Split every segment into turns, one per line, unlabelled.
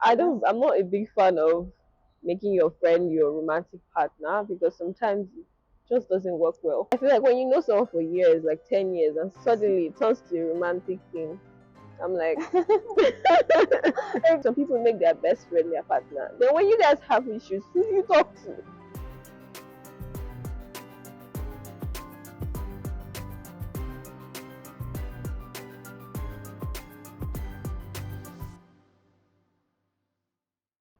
I'm not a big fan of making your friend your romantic partner because sometimes it just doesn't work well. I feel like when you know someone for years, like 10 years, and suddenly it turns to a romantic thing, I'm like, some people make their best friend their partner. Then when you guys have issues, who do you talk to?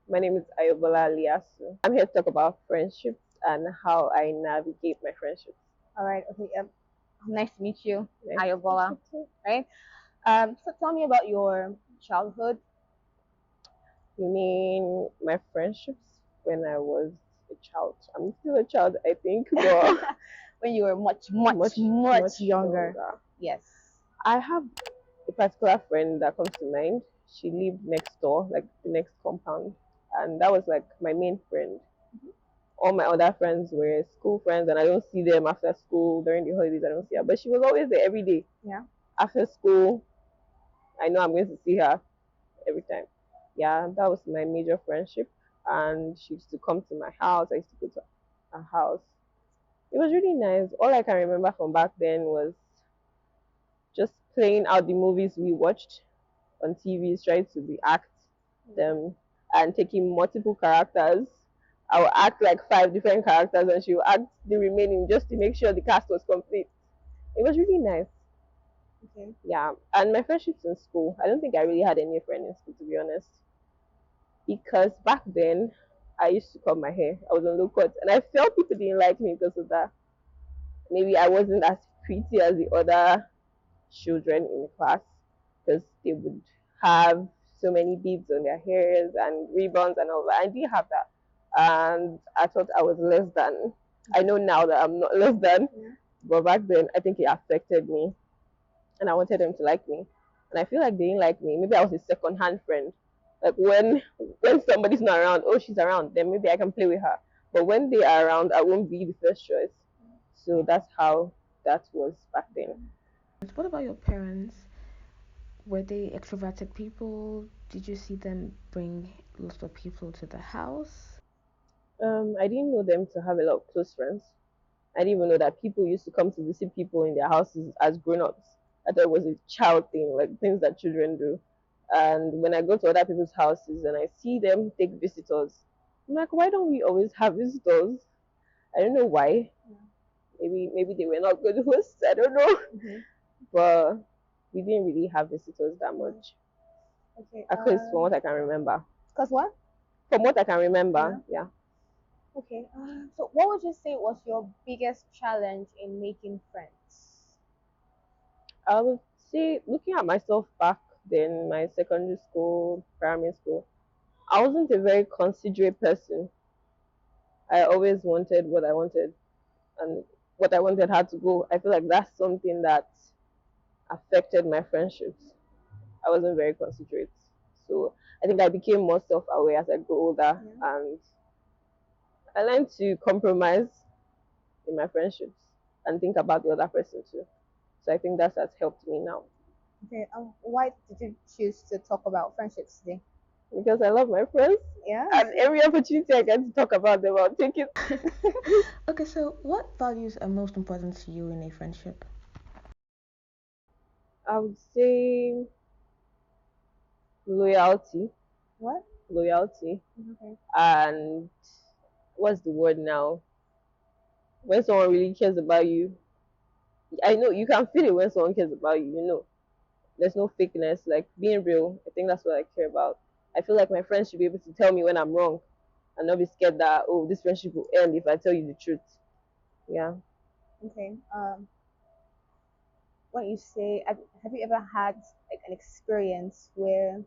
My name is Ayobola Liasu. I'm here to talk about friendships and how I navigate my friendships.
All right. Okay. Nice to meet you,
Nice to meet
Ayobola.
you too.
Right. So tell me about your childhood.
You mean my friendships when I was a child? I'm still a child, I think, but
When you were much younger.
younger.
Yes.
I have a particular friend that comes to mind. She lived next door, like the next compound, and that was like my main friend. All my other friends were school friends, and I don't see them after school during the holidays. I don't see her, but she was always there every day.
Yeah.
After school, I know I'm going to see her every time. Yeah, that was my major friendship, and she used to come to my house. I used to go to her house. It was really nice. All I can remember from back then was just playing out the movies we watched on TVs, trying to react them and taking multiple characters. I will act like five different characters and she will act the remaining just to make sure the cast was complete. It was really nice.
Okay.
Yeah. And my friendships in school, I don't think I really had any friend in school to be honest. Because back then I used to cut my hair. I was on low cut and I felt people didn't like me because of that. Maybe I wasn't as pretty as the other children in the class because they would have so many beads on their hairs and ribbons and all that. I didn't have that. And I thought I was less than. I know now that I'm not less than,
Yeah.
but back then I think it affected me and I wanted them to like me. And I feel like they didn't like me. Maybe I was a second hand friend. Like when somebody's not around, oh she's around, then maybe I can play with her. But when they are around, I won't be the first choice. So that's how that was back then.
What about your parents? Were they extroverted people? Did you see them bring lots of people to the house?
I didn't know them to have a lot of close friends. I didn't even know that people used to come to visit people in their houses as grown-ups. I thought it was a child thing, like things that children do. And when I go to other people's houses and I see them take visitors, I'm like, why don't we always have visitors? I don't know why. Maybe they were not good hosts. I don't know.
Mm-hmm.
But we didn't really have visitors that much.
Okay.
At least from what I can remember.
Cause what?
From what I can remember, yeah.
Okay. So what would you say was your biggest challenge in making friends?
I would say, looking at myself back then, my secondary school, primary school, I wasn't a very considerate person. I always wanted what I wanted, and what I wanted had to go. I feel like that's something that affected my friendships. I wasn't very considerate. So I think I became more self aware as I grew older,
Yeah.
and I learned to compromise in my friendships and think about the other person too. So I think that has helped me now
Okay. Why did you choose to talk about friendships today?
because I love my friends.
Yeah.
And every opportunity I get to talk about them, I'll take it.
Okay, so what values are most important to you in a friendship?
I would say loyalty,
What?
loyalty,
Okay.
and what's the word now? When someone really cares about you, I know you can feel it when someone cares about you. You know, there's no fakeness. Like being real. I think that's what I care about. I feel like my friends should be able to tell me when I'm wrong, and not be scared that oh this friendship will end if I tell you the truth. Yeah.
Okay. When you say, have you ever had like an experience where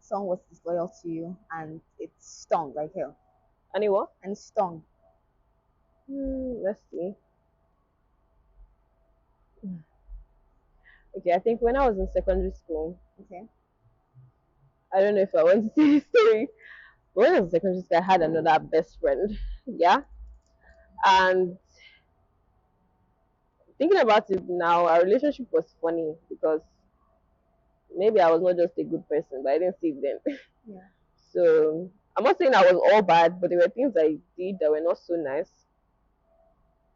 someone was disloyal to you and it stung like hell?
Anyone?
And stung.
Let's see. Okay, I think when I was in secondary school,
Okay.
I don't know if I want to say this story. But when I was in secondary school, I had another best friend. Yeah. And thinking about it now, our relationship was funny because maybe I was not just a good person, but I didn't see it then.
Yeah.
So I'm not saying I was all bad, but there were things I did that were not so nice.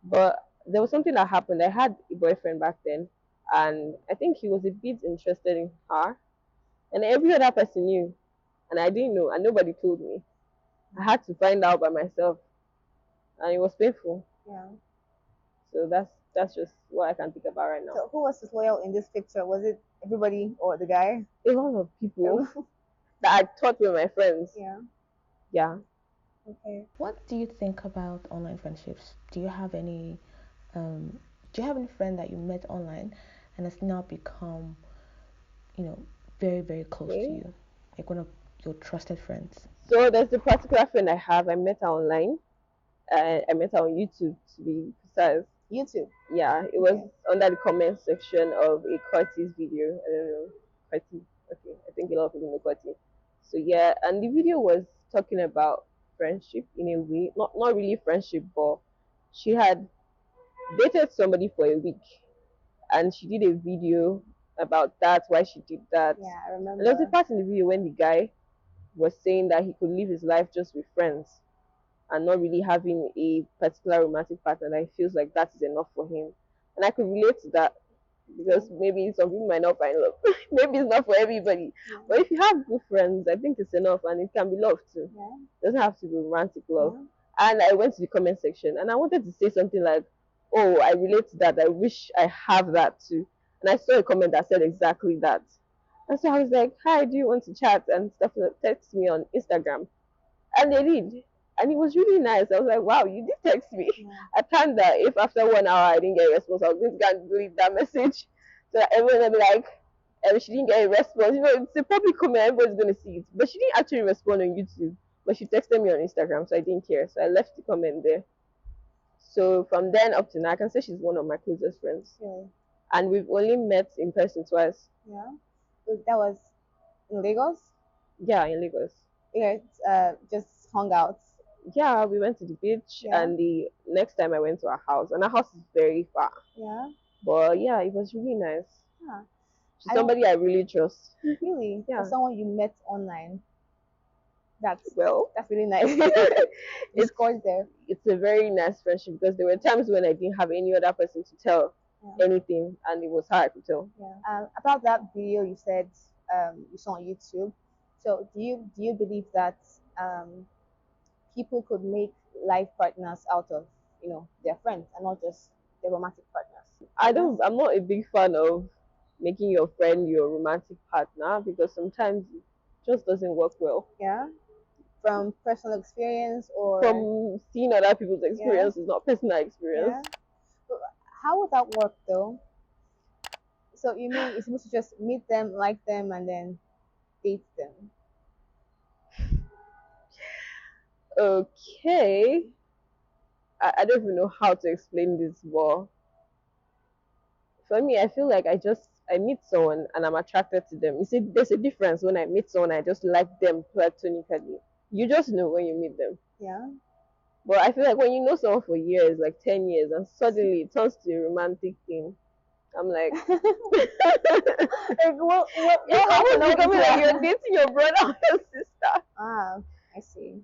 But there was something that happened. I had a boyfriend back then, and I think he was a bit interested in her, and every other person knew, and I didn't know, and nobody told me. I had to find out by myself, and it was painful.
Yeah.
So that's just what I can think about right now.
So who was disloyal in this picture? Was it everybody or the guy?
A lot of people that I thought were my friends.
Yeah.
Yeah.
Okay.
What do you think about online friendships? Do you have any friend that you met online and has now become, you know, very, very close to
Okay.
you? Like one of your trusted friends?
So there's a particular friend I have. I met her online. I met her on YouTube to be precise.
YouTube.
Yeah, it was
Okay.
under the comment section of a Curtis video. I don't know. Curtis. Okay, I think a lot of people know Curtis. So yeah, and the video was talking about friendship in a way. Not really friendship, but she had dated somebody for a week and she did a video about that, why she did that.
Yeah, I
And there was a
remember.
part in the video when the guy was saying that he could live his life just with friends and not really having a particular romantic partner, that he feels like that is enough for him. And I could relate to that because maybe some people might not find love. Maybe it's not for everybody.
Yeah.
But if you have good friends, I think it's enough, and it can be love too.
Yeah.
It doesn't have to be romantic love.
Yeah.
And I went to the comment section and I wanted to say something like, "Oh, I relate to that. I wish I have that too." And I saw a comment that said exactly that. And so I was like, "Hi, do you want to chat and stuff?" Text me on Instagram, and they did. And it was really nice. I was like, wow, you did text me.
Yeah.
I planned that if after 1 hour I didn't get a response, I was going to go and delete that message. So that everyone would be like, she didn't get a response. You know, it's a public comment, everybody's going to see it. But she didn't actually respond on YouTube. But she texted me on Instagram, so I didn't care. So I left the comment there. So from then up to now, I can say she's one of my closest friends.
Really.
And we've only met in person twice.
Yeah. So that was in Lagos.
Yeah, in Lagos.
Yeah. Just hung out.
Yeah, we went to the beach,
Yeah.
and the next time I went to our house, and our house is very far.
Yeah.
But yeah, it was really nice.
Huh.
She's
I don't
somebody I really trust.
really for
Yeah.
someone you met online. That's
Well,
that's really nice. You
it's
scored there.
it's a very nice friendship because there were times when I didn't have any other person to tell
Yeah.
anything, and it was her I could tell.
Yeah. About that video you said you saw on YouTube. So do you believe that people could make life partners out of their friends and not just their romantic partners?
I'm not a big fan of making your friend your romantic partner because sometimes it just doesn't work well.
Yeah. From personal experience or
From seeing other people's
yeah.
experiences, not personal
Yeah.
experience.
But how would that work though? So you mean you're supposed to just meet them, like them, and then date them?
Okay. I don't even know how to explain this, but for me, I feel like I meet someone and I'm attracted to them. You see, there's a difference when I meet someone, I just like them platonically. You just know when you meet them.
Yeah.
But I feel like when you know someone for years, like 10 years, and suddenly it turns to a romantic thing, I'm like,
Like what
it's
happened
almost
over
becoming like
here?
you're dating your brother or your sister.
Ah, I see.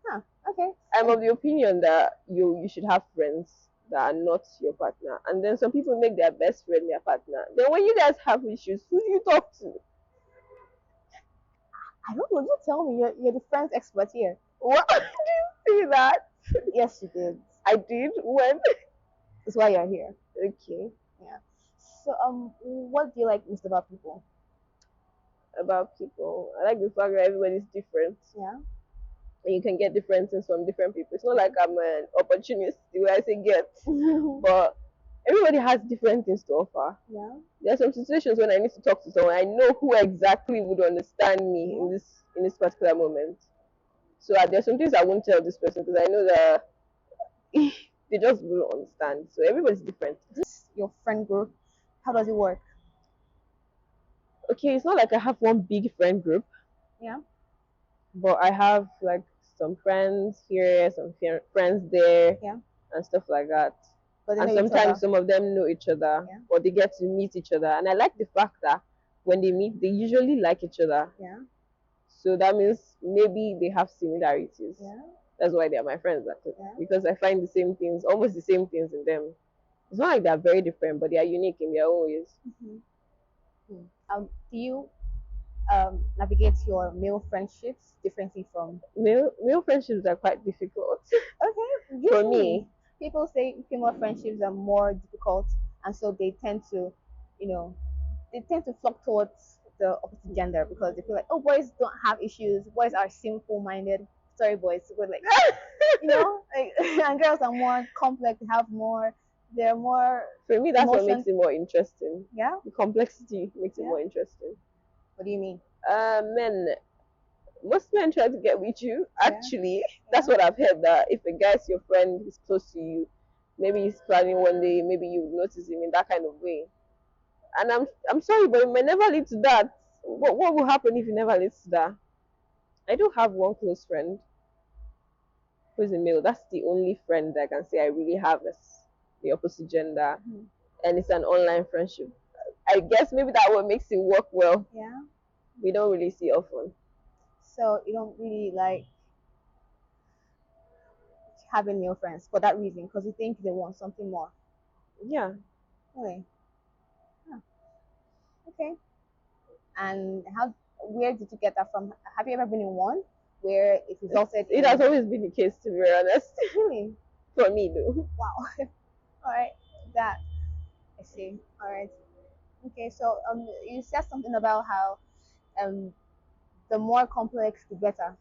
Huh. Okay.
I'm of the opinion that you should have friends that are not your partner. And then some people make their best friend their partner. Then when you guys have issues, who do you talk to?
I don't know. You tell me. You're the friends expert here.
What? Did you see that?
Yes, you did.
I did when?
That's why you're here.
Okay.
Yeah. So what do you like most about people?
About people. I like the fact that everybody's different.
Yeah.
And you can get different things from different people. It's not like I'm an opportunist the way I say get. But everybody has different things to offer.
Yeah.
There are some situations when I need to talk to someone, I know who exactly would understand me in this particular moment. So there's some things I won't tell this person because I know that they just won't understand. So everybody's different.
This your friend group. How does it work?
Okay, it's not like I have one big friend group,
Yeah.
but I have like some friends here, some friends there,
Yeah.
and stuff like that.
But they
And
know each other.
sometimes some of them know each other,
Yeah.
or they get to meet each other. And I like the fact that when they meet, they usually like each other.
Yeah.
So that means maybe they have similarities.
Yeah.
That's why they are my friends, actually.
Yeah.
Because I find the same things, almost the same things in them. It's not like they're very different, but they are unique in their own ways.
Do you navigate your male friendships differently from?
Male friendships are quite difficult
Okay,
for
usually
me.
people say female friendships are more difficult, and so they tend to, you know, they tend to flock towards the opposite gender because they feel like, oh, boys don't have issues, boys are simple-minded. Sorry, boys, but like, like, and girls are more complex, have more, they're more
For me, that's what
emotions.
makes it more interesting.
Yeah.
The complexity makes it
Yeah.
more interesting.
What do you mean?
Men, most men try to get with you.
Yeah.
Actually, that's what I've heard. That if a guy's your friend, he's close to you. Maybe he's planning one day. Maybe you notice him in that kind of way. And I'm sorry, but it may never lead to that. What will happen if it never leads to that? I do have one close friend who's a male. That's the only friend that I can say I really have as the opposite gender,
Mhm.
and it's an online friendship. I guess maybe that what makes it work well.
Yeah.
We don't really see often.
So you don't really like having male friends for that reason because you think they want something more.
Yeah,
Really? Huh. Okay. And where did you get that from? Have you ever been in one where it resulted
it
in?
has always been the case, to be honest.
Really?
For me, though.
Wow. All right. That I see. All right. Okay. So you said something about how um, the more complex, the better.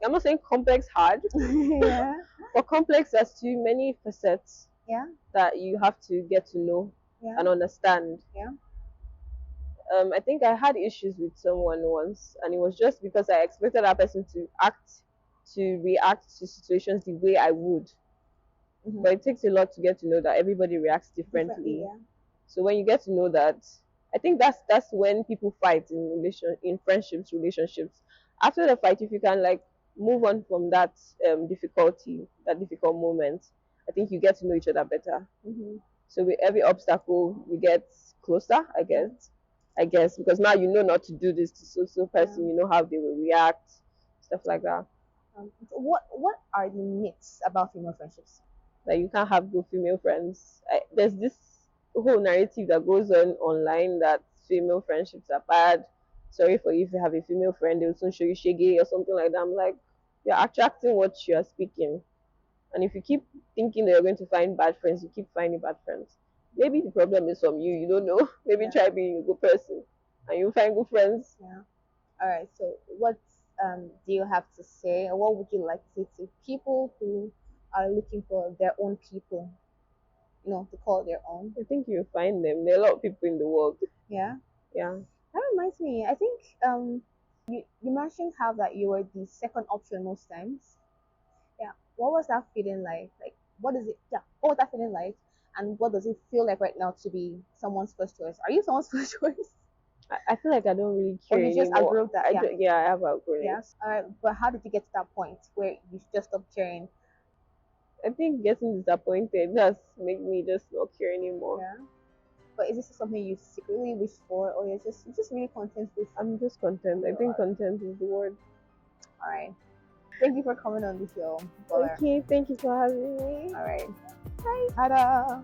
I'm not saying complex hard,
Yeah.
but complex has too many facets
Yeah.
that you have to get to know
Yeah.
and understand.
Yeah.
I think I had issues with someone once, and it was just because I expected that person to react to situations the way I would.
Mm-hmm.
But it takes a lot to get to know that everybody reacts
Differently.
differently.
Yeah.
So when you get to know that, I think that's when people fight in friendships, relationships. After the fight, if you can like move on from that difficulty, that difficult moment, I think you get to know each other better.
Mm-hmm.
So with every obstacle, you get closer, I guess. I guess because now you know not to do this to so person,
Yeah.
you know how they will react, stuff like that.
What are the myths about female friendships?
Like you can't have good female friends. There's this whole narrative that goes on online that female friendships are bad. Sorry for you if you have a female friend, they'll soon show you shaggy or something like that. I'm like, you're attracting what you are speaking. And if you keep thinking that you're going to find bad friends, you keep finding bad friends. Maybe the problem is from you. You don't know. Maybe
Yeah.
try being a good person, and you'll find good friends.
Yeah. All right. So, what do you have to say, or what would you like to say to people who are looking for their own people? To call their own.
I think you'll find them. There are a lot of people in the world.
Yeah.
Yeah.
That reminds me. I think you mentioned how that you were the second option most times. Yeah. What was that feeling like? Like, what is it? Yeah. What was that feeling like? And what does it feel like right now to be someone's first choice? Are you someone's first choice?
I feel like I don't really
Or
care
you just
anymore.
outgrew that?
I
Yeah.
do, yeah, I have outgrown
Yeah.
it.
All right. But how did you get to that point where you just stopped caring?
I think getting disappointed has made me just not care anymore.
Yeah. But is this something you secretly wish for, or you're just really content with?
I'm just content. I think content is the word.
All right. Thank you for coming on the show. Baller.
Okay, thank you for having me.
All right. Bye. Ta-da.